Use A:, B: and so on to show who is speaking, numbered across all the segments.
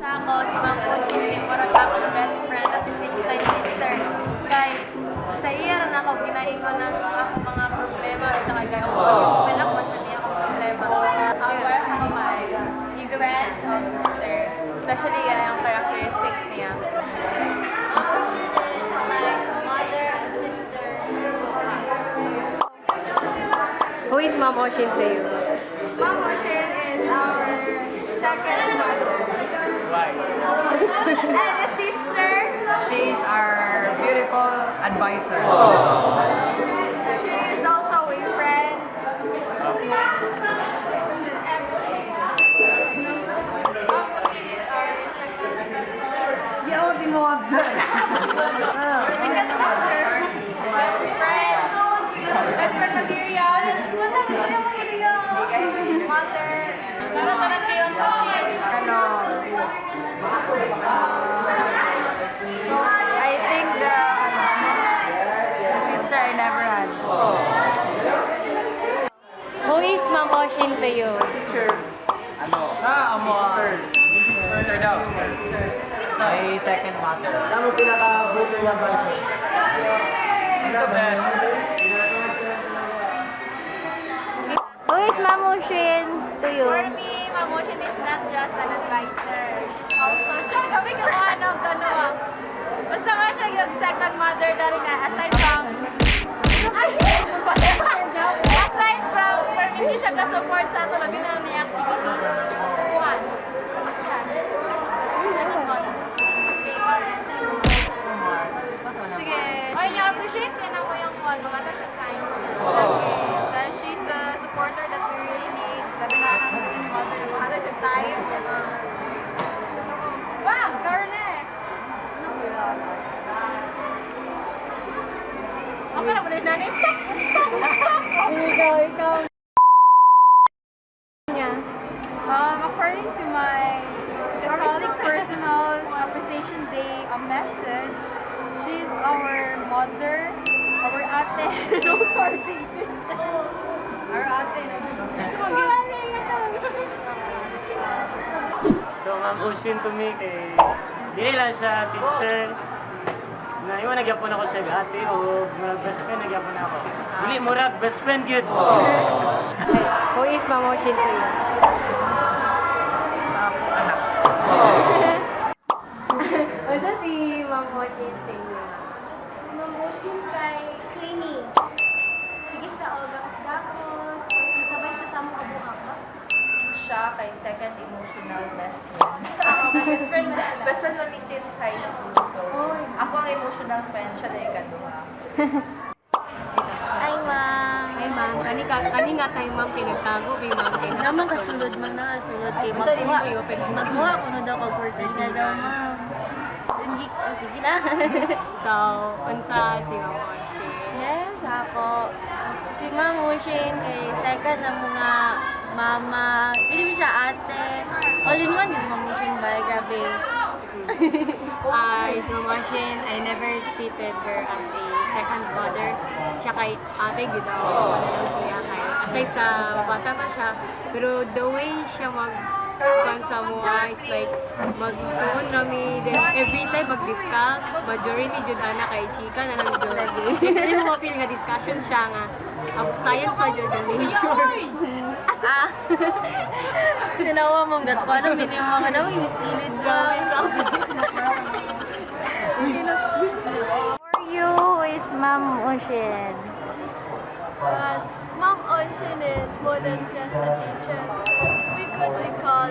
A: Ako, si Ma'am Oshie, murag ako ng best friend at the same time sister. Kay sa iya na ako ginaingon ng mga problema at nakagay ako open up sa niya akong problema. Wala sa kamay. He's a friend of sister. Especially yan ang characteristics niya.
B: Ma'am Oshie is like mother and sister to us.
A: Who is Ma'am Oshie to you?
C: Ma'am Oshie is our second mother.
D: Why?
C: And a sister.
D: She is our beautiful advisor.
C: She is also a friend.
A: Best friend material. Mother. Tanan kayo ang Oshie.
D: I think the sister I never had.
A: Who is Ma'am Oshie to you?
D: Teacher. Sister. Sister daw. My second mother. Siya mo pinaka-buto niya ba siya? She's the best.
B: Who is Ma'am Oshie to you?
C: For me, Ma'am Oshie is not just an advisor. She's also, sabi ko ano, gano'n. Basta nga siya yung second mother na rin aside from, hindi siya ka-support sa ito, labi na may activities. One. Yeah, she's second mother. Sige. Ay, niya-appreciate ka na mo yung one, mga siya time.
B: Because she's the supporter that we really need. Labi na ang yung mother na mga siya time.
C: Wow! Garne! Ako na mo na nanay.
A: Ikaw.
C: According to my Catholic Personal Appreciation Day message, she's our mother, our ate, and also our big sister.
B: Our ate na
E: So, Ma'am Oshie to me, dili lang siya teacher. Na iwan nagyapon ako siya ate o murag best friend nagyapon ako. Dili murag best friend gyud.
A: Who is Ma'am Oshie to you? Ano si Ma'am Oshie sa inyo?
F: Si Ma'am Oshie kay cleaning. Sige siya, o gakos-gakos. Sabay siya sa mga kabuhang.
B: siya kay second emotional best friend.
F: Best friend na sila.
B: Best friend kami since high school. So, ako ang emotional friend, siya na yung kaduha.
F: Ay, ma'am.
A: Ay ma'am, kani nga tayo ma'am pinagtago kay ma'am kay
B: Naman kasulod, man nakasulod kay
A: Ito din
B: magkuha.
A: mo i-open mo.
B: Magkuha ko na daw kag curtain na daw, ma'am. Hindi, sige na.
A: So, unsa si Ma'am Oshie?
B: Yes, ako. Si Ma'am Oshie kay second na mga mama. Pwede mo siya ate. All in one is Ma'am Oshie ba? Grabe.
A: Si Ma'am Oshie, I never treated her as a second mother. Siya kay ate, gud ako. Ano lang siya kay, aside sa bata pa siya, pero the way siya pang sa mga is like magsuon rami then every time mag-discuss majority jud ana kay chika na lang jud lagi hindi mo mapil nga discussion siya nga science pa jud ang major
B: Sinawa mong gat ko ano minimum mga daw imispilit pa. For you, who is Ma'am Oshie?
F: Ma'am Oshie is more than just a teacher.
B: what we call,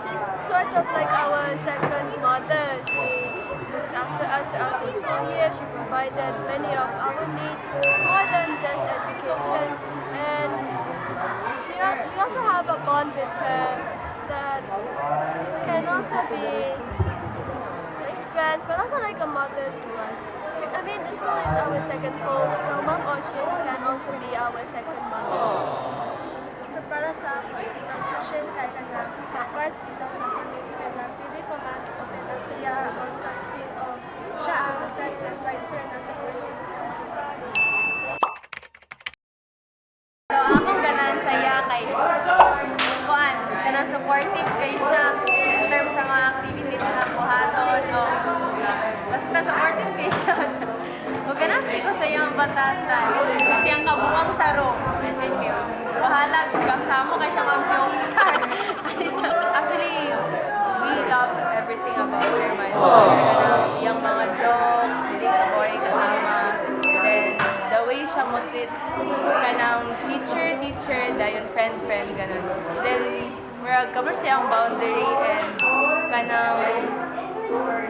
B: she's sort of like our second mother. She looked after us throughout the school year. She provided many of our needs, more than just education. And we also have a bond with her that can also be like friends, but also like a mother to us. I mean, the school is our second home, so Ma'am Ocean can also be our second mother. So para sa ako, si Ma'am Ocean kahit ang part ito sa community na pili ko man-open up siya about something o siya ang guide advisor na supporting. So akong ganan saya kay Juan, ganang supportive kay siya in terms sa mga activities na buhaton o basta supportive kay siya. O ganun, ko sa iyang batasan. Kasi ang kabuang saro. Message kayo. Bahala, kasama kay siya mag-joke. Char!
A: Actually, we love everything about her, man. Yung mga jokes, hindi siya boring kasama. Then, the way siya mo treat ka ng teacher, dayon friend, ganun. Then, murag cover siya ang boundary and kanang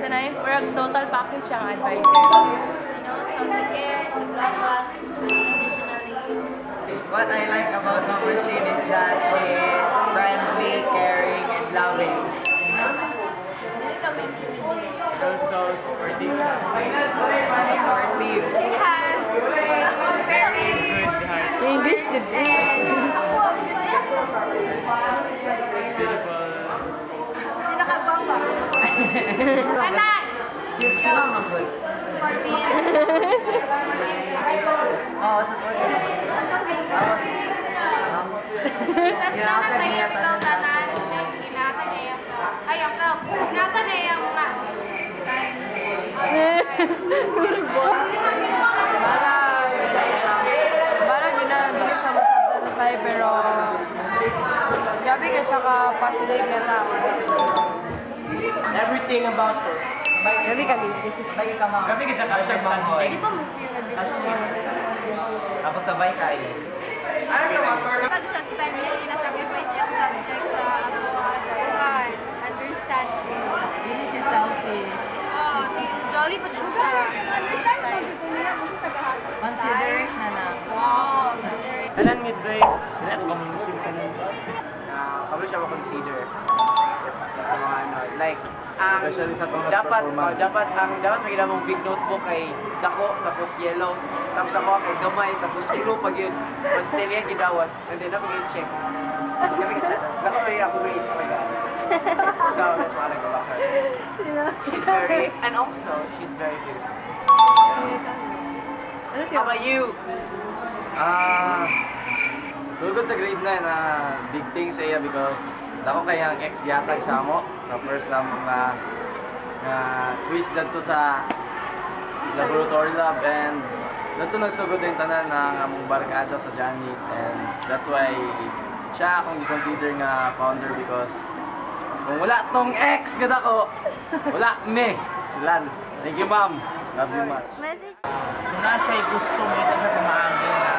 A: sanay, murag total package siyang advisor.
B: She knows how to care, to love us unconditionally.
D: What I like about Ma'am Ocean is that she is friendly, caring, and loving.
B: Hindi kami intimidate.
E: Also, supportive siya.
D: Supportive.
C: She has very
E: Good heart.
A: English today.
E: Beautiful.
C: pinakabamba.
A: Anak!
D: Siya lang ang good. Oo, supportive.
C: Tapos na sa iya bitaw tanan, hinata niya sa ay yourself. Hinata niya yung mga
A: Parang hindi na siya masabdan na sa'yo, pero gabi ka siya ka-positive na tao.
E: Everything about her.
A: Gabi ka
D: Lagi ka mga
E: Kami kasi kasya
D: boy.
A: Di ba movie yung gabi?
D: Tapos sabay kayo. Ano ito,
C: pag siya time niya gina-sacrifice niya ang subject sa ato mga understanding.
A: Hindi siya selfish.
B: Oh, si Jolly pa din siya. Understand.
A: Considerate na lang.
B: Wow, considerate.
E: Anan ngit bay, dili ako kamusin ka nun.
D: Kamo siya ma-consider sa mga ano, like, ang
E: Especially sa Thomas
D: dapat
E: performance.
D: dapat makita mong big notebook kay dako tapos yellow tapos ako kay gamay tapos blue pag yun once still yan gidawat and then ako check tapos kami ka-channels dako rin ako grade for that so that's what I like about her she's very and also she's very beautiful. How about you?
G: Sugod sa grade 9 na big thing sa iya because dako kay ang ex gihatag sa amo sa first na mga quiz dito sa laboratory lab and dito nagsugod din tanan ng among barkada sa Janice and that's why siya akong i-consider nga founder because kung wala tong ex nga dako wala me sila. Thank you ma'am. Love you much.
B: Message.
E: Kung na siya'y gusto, may ito siya pumaangin na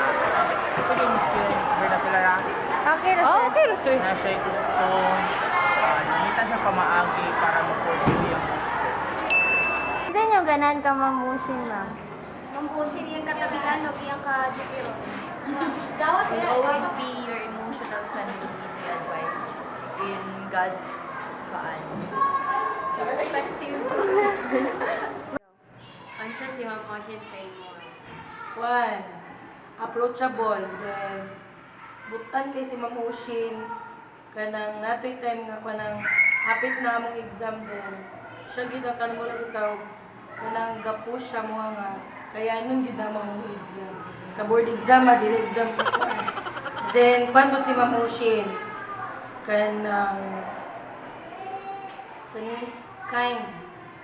E: ito yung skill for na pilara.
B: Okay, na, sir.
A: Okay, sir.
E: Na siya'y gusto, nakita siya pamaagi para mag-pursue yung gusto.
B: Sa inyo, ganan ka mamusin, ma'am.
F: Mampusin yung katabihan o iyang ka-jupiro.
A: Will always be your emotional friend who will give you advice in God's paan.
F: So, respective.
A: Answer si Ma'am Ocean sa inyo.
H: One, approachable. Then, butan kay si Ma'am Ocean, kanang natay time nga kanang hapit na among exam din. Siya gid ang kanang mula bitaw, kanang gapush siya mo nga, kaya nun gid na among exam. Sa board exam, dili exam sa kuan. Then, kwan po si Ma'am Ocean, kanang, sani, kind,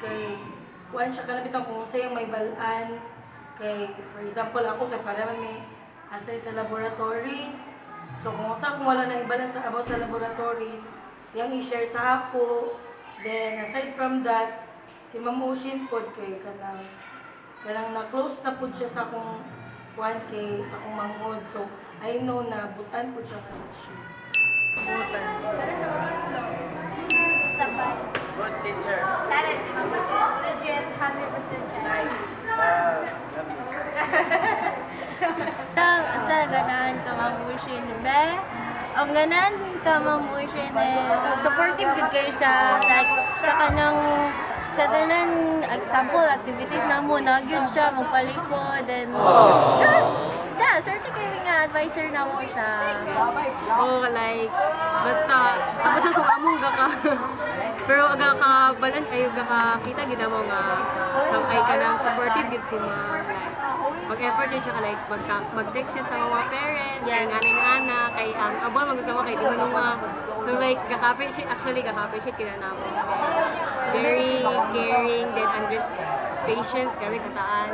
H: kay, kuan siya kanang bitaw kung sayang may balaan, kay, for example, ako kay para may asay sa laboratories. So, kung saan kung wala na ibalan sa about sa laboratories, yung i-share sa ako. Then, aside from that, si Ma'am Ocean po kay kanang na-close na po siya sa akong kuan kay sa akong mangod. So, I know na butan po siya kanang siya.
C: Sabay.
D: Good teacher.
C: Challenge si Ma'am Rochelle. Legit, 100% challenge. Ang sa ganahan ka mamushin, be? Ang ganahan ka mamushin is supportive good kayo siya. Like, sa kanang sa tanan example activities na mo nagyud siya magpalikod then certain kayo nga advisor na mo siya.
A: Oh, like, basta, tapos na kung among gaka. Pero aga ka, balan kayo gaka, kita gina mo nga, ay ka ng supportive gid si ma'am. Like, mag-effort yun siya ka, like, mag-text siya sa mga parents, kay ngana, kay ang abo, mag-usama kay di man mga, so like, gaka-appreciate, actually, gaka-appreciate kina na mo. Very caring, then patience, kami kataas.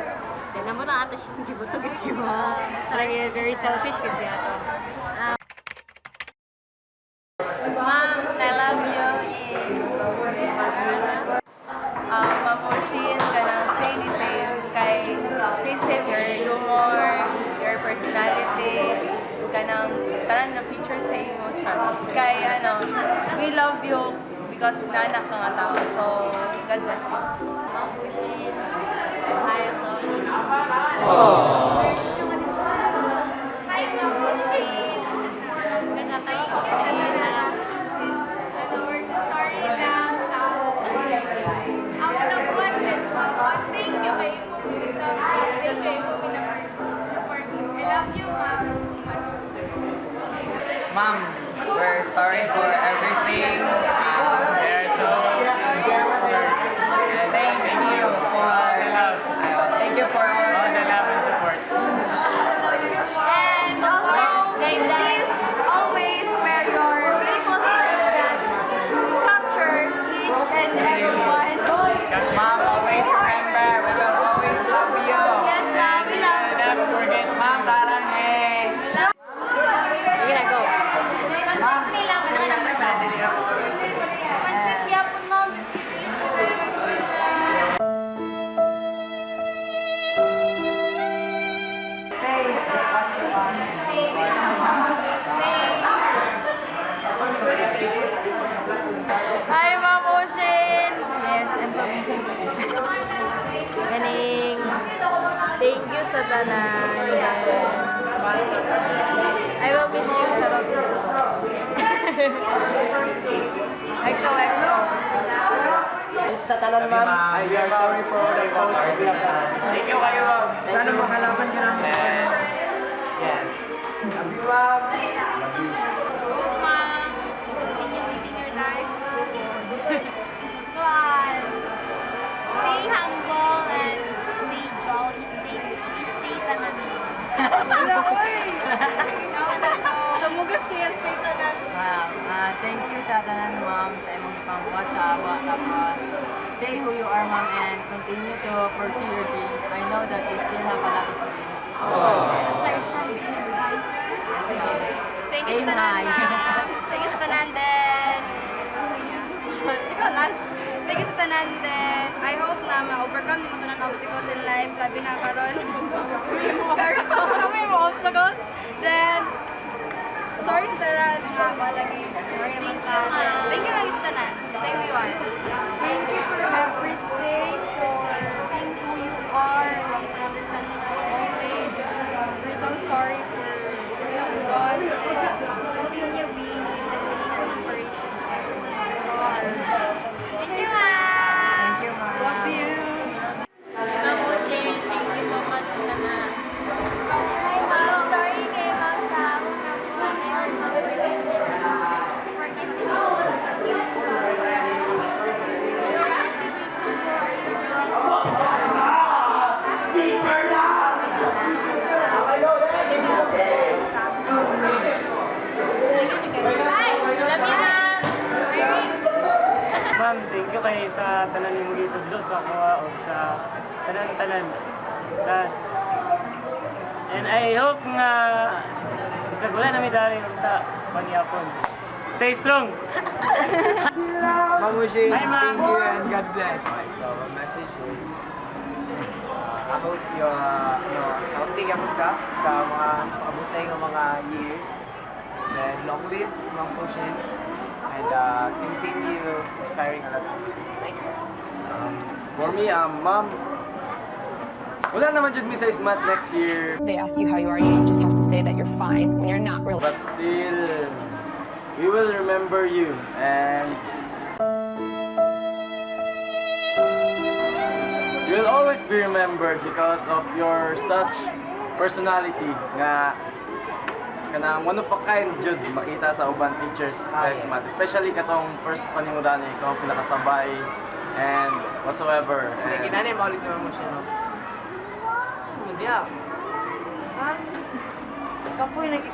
A: Then, naman na ata siya, hindi mo ito gid si ma'am. Sarang very selfish gid siya ito.
B: Moms, I love you. Mamushin ka ng stay the same. Stay the same your humor, your personality, ka ng tanan na feature sa imo siya. Kay we love you because nanak ka nga tao. So, God bless you.
C: Mamushin. I love you. Hi, Mamushin. Nakatayo ko sa lahat. We're so sorry lang sa ako na buwan sa thank you kay mo. Thank you mo pinaport. I love you, Ma'am.
D: Ma'am, we're sorry for everything. We're so thank you for all the love and support.
B: And also, please always wear your beautiful smile that capture each and every one.
D: Ma'am, always remember, we will always love you.
B: Yes, ma'am, we love you.
D: Never forget, Ma'am, sarang
A: Sige na, go.
B: Pansit gyapon, ma'am. Hi, Ma'am Ocean! Yes, I'm so busy. Ganing, thank you sa tanan. I will miss you, charot. XOXO.
D: sa tanan, ma'am. We are sorry for all the faults we have done. Thank you kayo, ma'am. Sana makalaban ka namin sa kanya. Yes. Love you, ma'am. Love you.
C: Ma'am, continue living your life. One. Stay humble and stay jolly. Stay tanan. Tumugas kaya stay tanan.
I: Thank you sa tanan, ma'am, sa imong ipangbuhat sa awa. Tapos, stay who you are, ma'am, and continue to pursue your dreams. I know that you still have a lot of dreams.
C: Aside from being advisor. Thank you sa tanan, ma'am. Thank you sa tanan din. Ikaw last. Thank you sa tanan din. I hope na ma-overcome ni mo tanan obstacles in life. Labi na karon. Karon kami mo obstacles. Then, sorry sa tanan mga balagi. Sorry naman ka. Then, thank you lang sa tanan. Stay who you are.
B: Thank you for everything, for being who you are, and for understanding us always. We're so sorry for God. Continue being an inspiration to everyone you are.
C: Thank you, ma'am.
I: Thank you, ma'am.
B: Love you.
A: Ma'am Ocean, thank you so much sa tanan.
C: Hi, ma'am. Sorry kay ma'am sa akong nabuhan. Forgive me.
E: Ma'am, thank you kayo sa tanan nimo gitudlo sa kuha o sa tanan-tanan. And I hope nga bisag wala na may dari unta panyapon. Stay strong.
D: Mamushi,
E: Bye, ma'am.
D: thank you and God bless. Okay, so my message is, I hope you healthy ka sa mga pabutay ng mga years. Then long live Ma'am Ocean and continue inspiring a lot of people. Thank you.
G: For me, ma'am, wala naman jud mi sa SMAT next year.
J: They ask you how you are, you just have to say that you're fine when you're not really.
G: But still, we will remember you and you will always be remembered because of your such personality nga kanang one of a kind jud makita sa uban teachers sa SMAT, especially katong first panimudan ni ikaw ang pinakasabay and whatsoever.
D: Kasi
G: And
D: kinanay maulit si Ma'am Ocean. No? Hindi ah. Ha? Kapoy lagi.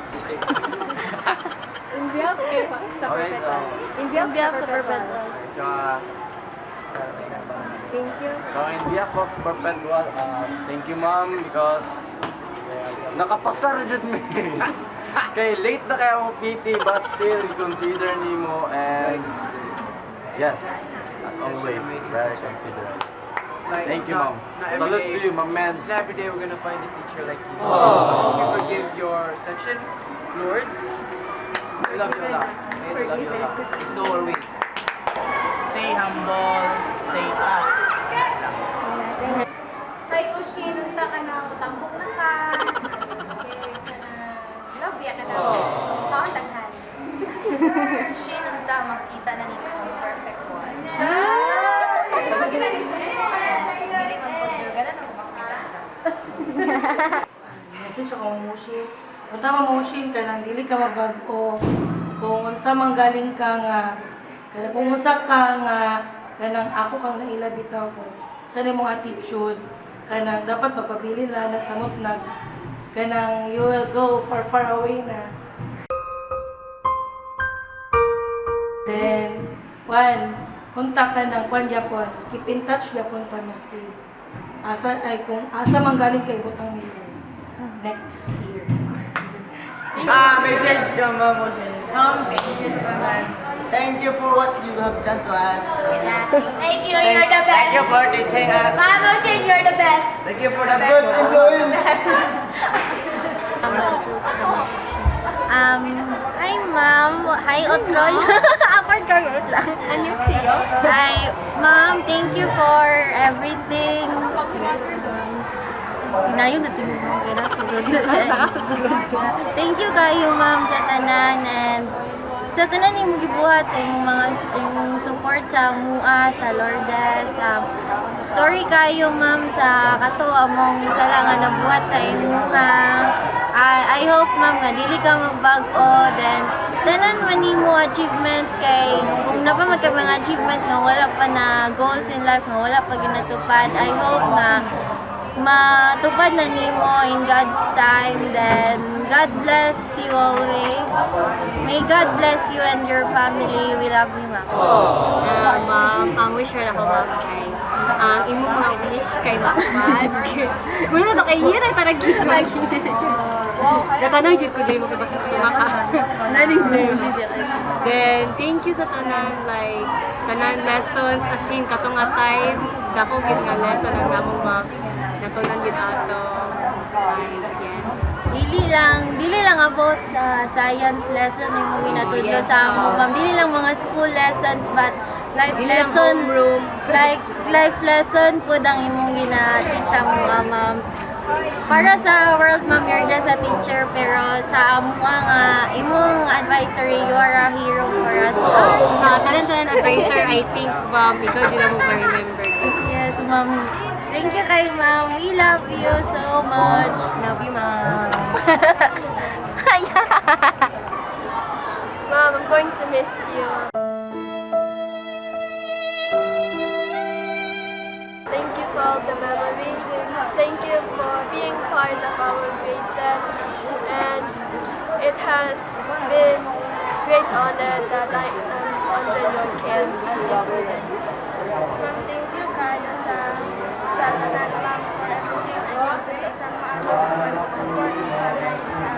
A: India, okay pa.
G: okay, so
A: India, sa perpetual.
D: So,
A: Thank you.
G: So in behalf of Perpetual, thank you ma'am because nakapasar jud mi. Kay late na kaya mo PT but still consider nimo and yes, as always, very considerate. Thank you ma'am. Salute to you, my man.
D: It's not every day we're gonna find a teacher like you. Hope you forgive your section, Lords. We love you a lot. We love you a lot. And so are we.
I: Stay humble, stay us.
F: Kay Ushin, unta ka na, tambok na ka. Okay, ka na, love ya ka na. Taon taghan.
C: Shin, unta, makita na nito ang perfect one.
H: Message ako mamushin. Kung tama mamushin ka nang dili ka magbag-o. Kung unsa man galing ka nga, kung unsa ka nga, kanang ako kang naila bitaw ko. Sa nimong attitude, kanang dapat magpabilin na samot nag, kanang you will go far away na. Then, one, punta ka ng Kwan Japon, keep in touch Japon ta maski. Asa ay kung asa man galing kay butang nito next year.
I: Message ka, Ma'am Ocean. Ma'am, thank you sa tanan.
K: Thank you for what you have done to us.
F: Thank you, you're the best.
G: Thank you for teaching us.
F: Ma'am Ushin, you're the best.
K: Thank you for the good influence.
C: Hi ma'am, hi Otroy. Apart ka lang.
A: Anyong siyo?
C: Hi ma'am, thank you for everything. Sinayon na tinulong kaya susunod. Thank you kayo ma'am sa tanan and sa tanan yung magibuhat sa imong support sa MUA, sa Lourdes. Sorry kayo ma'am sa kato among sala nga nabuhat sa imuha. I hope ma'am nga dili ka magbag-o then tanan man nimo achievement kay kung napa magka mga achievement nga wala pa na goals in life nga wala pa ginatupad. I hope nga matupad na nimo in God's time. Then God bless you always. May God bless you and your family. We love you, ma'am.
A: Ma'am, ang wish na ako ma'am kay ang imo mga wish kay Ma'am. Wala na kay Hira taragit. Gatanong jud ko din mo kay basta tumaka. Naning Then thank you sa tanan like tanan lessons as in katong nga time dako gid nga lesson ang namong ma'am natunan gid ato. Yes.
C: Dili lang about sa science lesson yung ginatudlo sa amo, ma'am. Dili lang mga school lessons but life lesson, like life lesson po ang imong gina-teach amo, ma'am. Para sa world, ma'am, you're just a teacher, pero sa amo nga imong advisory, you are a hero for us.
A: Sa tanan advisor, I think ma'am ikaw din mo ma-remember.
C: Yes, ma'am. Thank you kay ma'am. We love you so much.
A: Love you, ma'am.
B: Mom, I'm going to miss you. Thank you for all the memories. Thank you for being part of our grade 10. And it has been great honor that I am under your care as a student.
C: Ma'am, thank you kayo sa tanan, ma'am, for everything. I want to sa mga support sa